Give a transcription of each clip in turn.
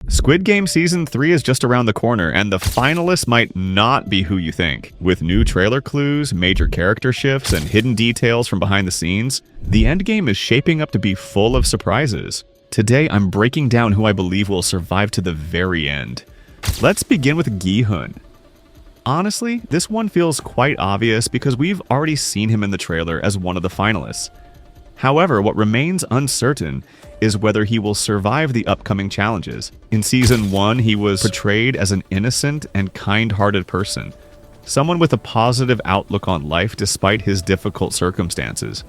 Squid Game Season 3 is just around the corner, and the finalists might not be who you think. With new trailer clues, major character shifts, and hidden details from behind the scenes, the endgame is shaping up to be full of surprises. Today, I'm breaking down who I believe will survive to the very end. Let's begin with Gi-hun. Honestly, this one feels quite obvious because we've already seen him in the trailer as one of the finalists. However, what remains uncertain is whether he will survive the upcoming challenges. In Season 1, he was portrayed as an innocent and kind-hearted person, someone with a positive outlook on life despite his difficult circumstances.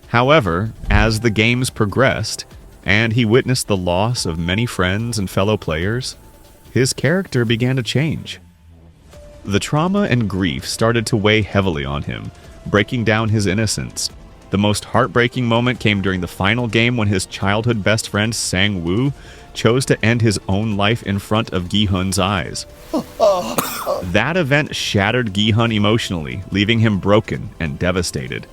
However, as the games progressed, and he witnessed the loss of many friends and fellow players, his character began to change. The trauma and grief started to weigh heavily on him, breaking down his innocence. The most heartbreaking moment came during the final game when his childhood best friend Sang-woo chose to end his own life in front of Gi-hun's eyes. That event shattered Gi-hun emotionally, leaving him broken and devastated.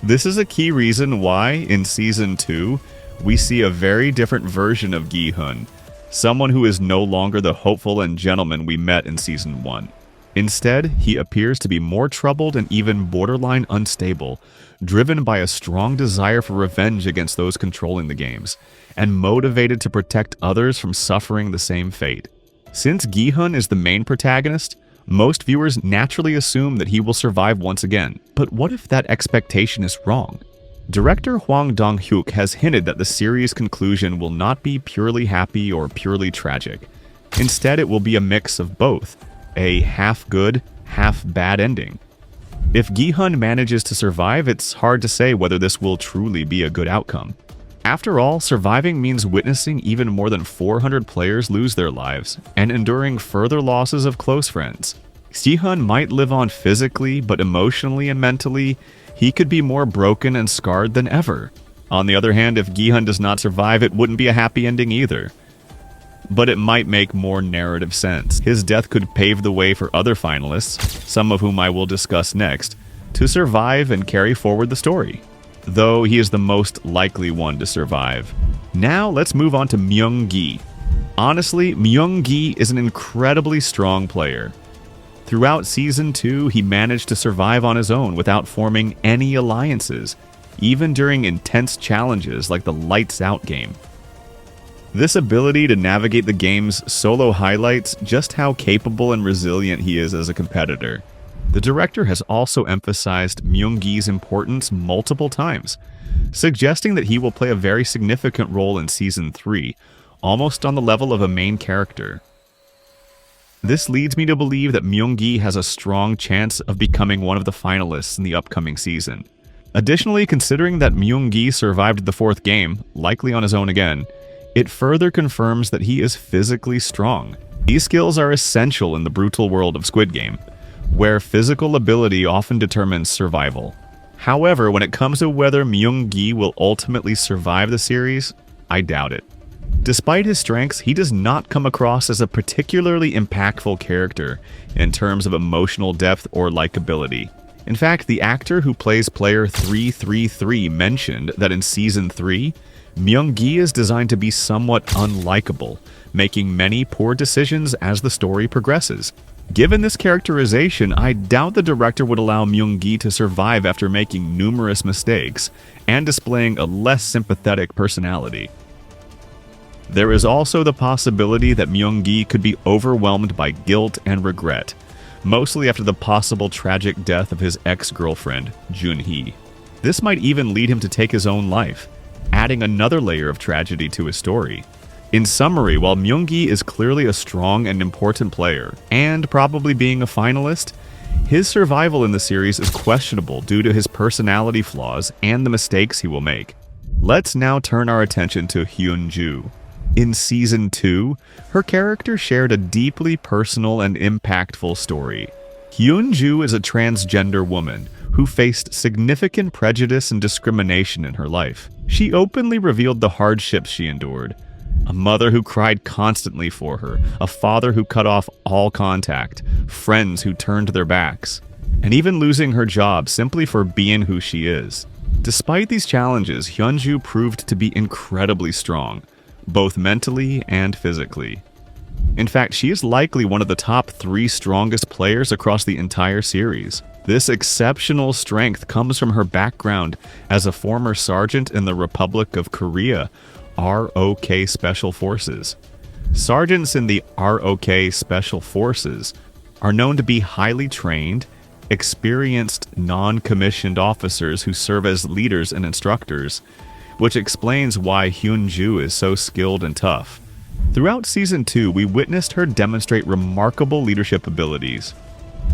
This is a key reason why, in Season 2, we see a very different version of Gi-hun, someone who is no longer the hopeful and gentleman we met in Season 1. Instead, he appears to be more troubled and even borderline unstable, driven by a strong desire for revenge against those controlling the games, and motivated to protect others from suffering the same fate. Since Gi-hun is the main protagonist, most viewers naturally assume that he will survive once again. But what if that expectation is wrong? Director Hwang Dong-hyuk has hinted that the series' conclusion will not be purely happy or purely tragic. Instead, it will be a mix of both, a half-good, half-bad ending. If Gi-hun manages to survive, it's hard to say whether this will truly be a good outcome. After all, surviving means witnessing even more than 400 players lose their lives, and enduring further losses of close friends. Gi-hun might live on physically, but emotionally and mentally, he could be more broken and scarred than ever. On the other hand, if Gi-hun does not survive, it wouldn't be a happy ending either. But it might make more narrative sense. His death could pave the way for other finalists, some of whom I will discuss next, to survive and carry forward the story, though he is the most likely one to survive. Now let's move on to Myung-gi. Honestly, Myung-gi is an incredibly strong player. Throughout Season 2, he managed to survive on his own without forming any alliances, even during intense challenges like the Lights Out game. This ability to navigate the game's solo highlights just how capable and resilient he is as a competitor. The director has also emphasized Myung-gi's importance multiple times, suggesting that he will play a very significant role in Season 3, almost on the level of a main character. This leads me to believe that Myung-gi has a strong chance of becoming one of the finalists in the upcoming season. Additionally, considering that Myung-gi survived the fourth game, likely on his own again, it further confirms that he is physically strong. These skills are essential in the brutal world of Squid Game, where physical ability often determines survival. However, when it comes to whether Myung-gi will ultimately survive the series, I doubt it. Despite his strengths, he does not come across as a particularly impactful character in terms of emotional depth or likability. In fact, the actor who plays player 333 mentioned that in Season 3, Myung-gi is designed to be somewhat unlikable, making many poor decisions as the story progresses. Given this characterization, I doubt the director would allow Myung-gi to survive after making numerous mistakes and displaying a less sympathetic personality. There is also the possibility that Myung-gi could be overwhelmed by guilt and regret, mostly after the possible tragic death of his ex-girlfriend, Jun-hee. This might even lead him to take his own life, adding another layer of tragedy to his story. In summary, while Myung-gi is clearly a strong and important player, and probably being a finalist, his survival in the series is questionable due to his personality flaws and the mistakes he will make. Let's now turn our attention to Hyun-ju. In Season 2, her character shared a deeply personal and impactful story. Hyun-ju is a transgender woman who faced significant prejudice and discrimination in her life. She openly revealed the hardships she endured. A mother who cried constantly for her, a father who cut off all contact, friends who turned their backs, and even losing her job simply for being who she is. Despite these challenges, Hyun-ju proved to be incredibly strong, both mentally and physically. In fact, she is likely one of the top 3 strongest players across the entire series. This exceptional strength comes from her background as a former sergeant in the Republic of Korea, ROK Special Forces. Sergeants in the ROK Special Forces are known to be highly trained, experienced non-commissioned officers who serve as leaders and instructors, which explains why Hyun-ju is so skilled and tough. Throughout Season 2, we witnessed her demonstrate remarkable leadership abilities.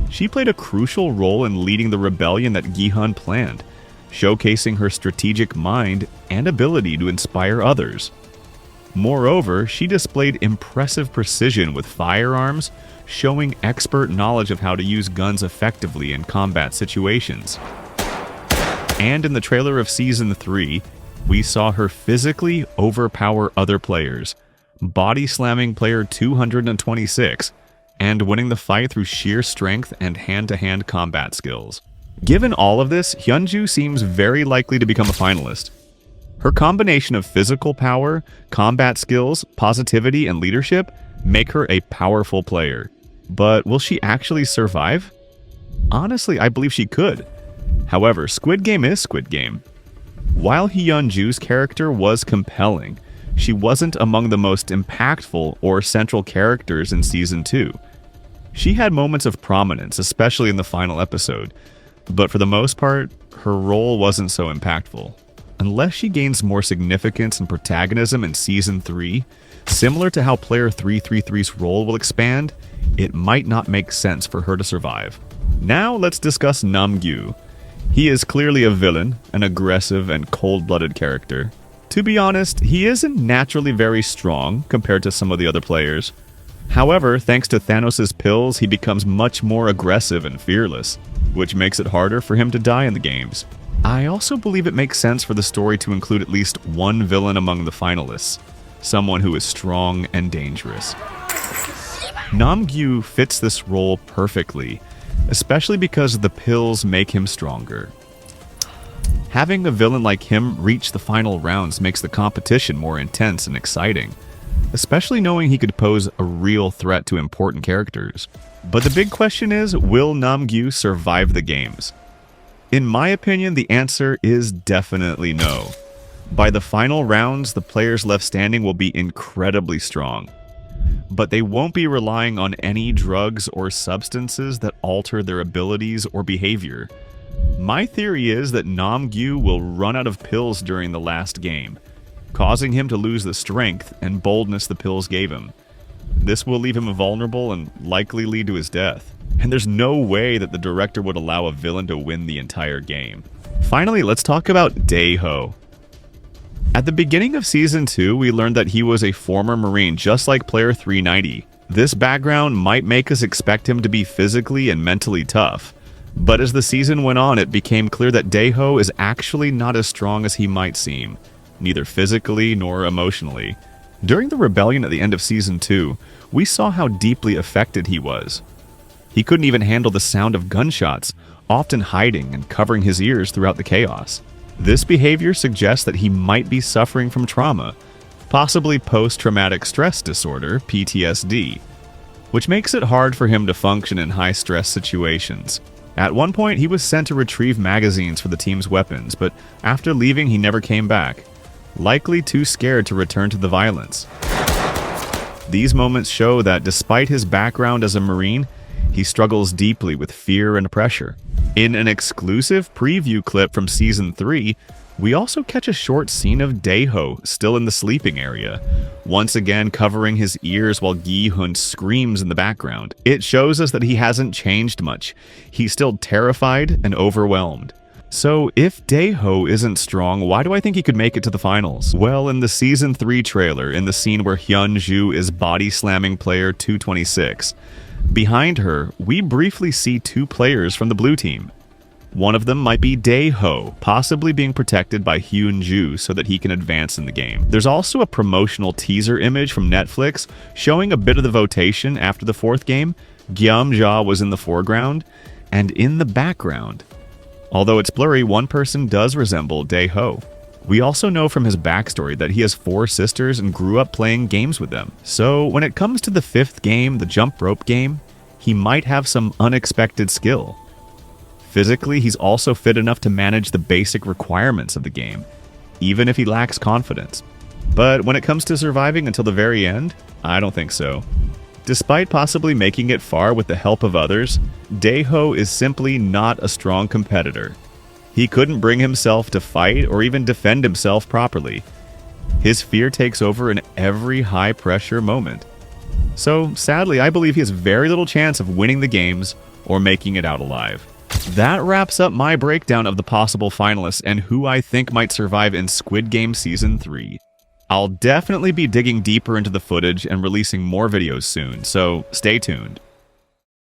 She played a crucial role in leading the rebellion that Gi-hun planned, showcasing her strategic mind and ability to inspire others. Moreover, she displayed impressive precision with firearms, showing expert knowledge of how to use guns effectively in combat situations. And in the trailer of Season 3, we saw her physically overpower other players, body slamming player 226, and winning the fight through sheer strength and hand-to-hand combat skills. Given all of this, Hyun-ju seems very likely to become a finalist. Her combination of physical power, combat skills, positivity, and leadership make her a powerful player. But will she actually survive? Honestly, I believe she could. However, Squid Game is Squid Game. While Hyun-ju's character was compelling, she wasn't among the most impactful or central characters in Season 2. She had moments of prominence, especially in the final episode, but for the most part, her role wasn't so impactful. Unless she gains more significance and protagonism in Season 3, similar to how Player 333's role will expand, it might not make sense for her to survive. Now let's discuss Nam-gyu. He is clearly a villain, an aggressive and cold-blooded character. To be honest, he isn't naturally very strong compared to some of the other players. However, thanks to Thanos' pills, he becomes much more aggressive and fearless, which makes it harder for him to die in the games. I also believe it makes sense for the story to include at least one villain among the finalists, someone who is strong and dangerous. Nam-gyu fits this role perfectly, especially because the pills make him stronger. Having a villain like him reach the final rounds makes the competition more intense and exciting, especially knowing he could pose a real threat to important characters. But the big question is, will Nam-gyu survive the games? In my opinion, the answer is definitely no. By the final rounds, the players left standing will be incredibly strong, but they won't be relying on any drugs or substances that alter their abilities or behavior. My theory is that Nam-gyu will run out of pills during the last game, causing him to lose the strength and boldness the pills gave him. This will leave him vulnerable and likely lead to his death. And there's no way that the director would allow a villain to win the entire game. Finally, let's talk about Dae-ho. At the beginning of Season 2, we learned that he was a former Marine just like Player 390. This background might make us expect him to be physically and mentally tough. But as the season went on, it became clear that Dae-ho is actually not as strong as he might seem, neither physically nor emotionally. During the rebellion at the end of Season 2, we saw how deeply affected he was. He couldn't even handle the sound of gunshots, often hiding and covering his ears throughout the chaos. This behavior suggests that he might be suffering from trauma, possibly post-traumatic stress disorder, PTSD, which makes it hard for him to function in high-stress situations. At one point, he was sent to retrieve magazines for the team's weapons, but after leaving, he never came back, likely too scared to return to the violence. These moments show that despite his background as a Marine, he struggles deeply with fear and pressure. In an exclusive preview clip from Season 3, we also catch a short scene of Dae-ho still in the sleeping area, once again covering his ears while Gi-hun screams in the background. It shows us that he hasn't changed much. He's still terrified and overwhelmed. So if Dae-ho isn't strong, why do I think he could make it to the finals? Well, in the Season 3 trailer, in the scene where Hyun-ju is body slamming player 226, behind her, we briefly see 2 players from the blue team. One of them might be Dae-ho, possibly being protected by Hyun-ju so that he can advance in the game. There's also a promotional teaser image from Netflix showing a bit of the votation after the 4th game. Gyam-ja was in the foreground, and in the background, although it's blurry, one person does resemble Dae-ho. We also know from his backstory that he has 4 sisters and grew up playing games with them. So when it comes to the 5th game, the jump rope game, he might have some unexpected skill. Physically, he's also fit enough to manage the basic requirements of the game, even if he lacks confidence. But when it comes to surviving until the very end, I don't think so. Despite possibly making it far with the help of others, Daeho is simply not a strong competitor. He couldn't bring himself to fight or even defend himself properly. His fear takes over in every high-pressure moment. So, sadly, I believe he has very little chance of winning the games or making it out alive. That wraps up my breakdown of the possible finalists and who I think might survive in Squid Game Season 3. I'll definitely be digging deeper into the footage and releasing more videos soon, so stay tuned.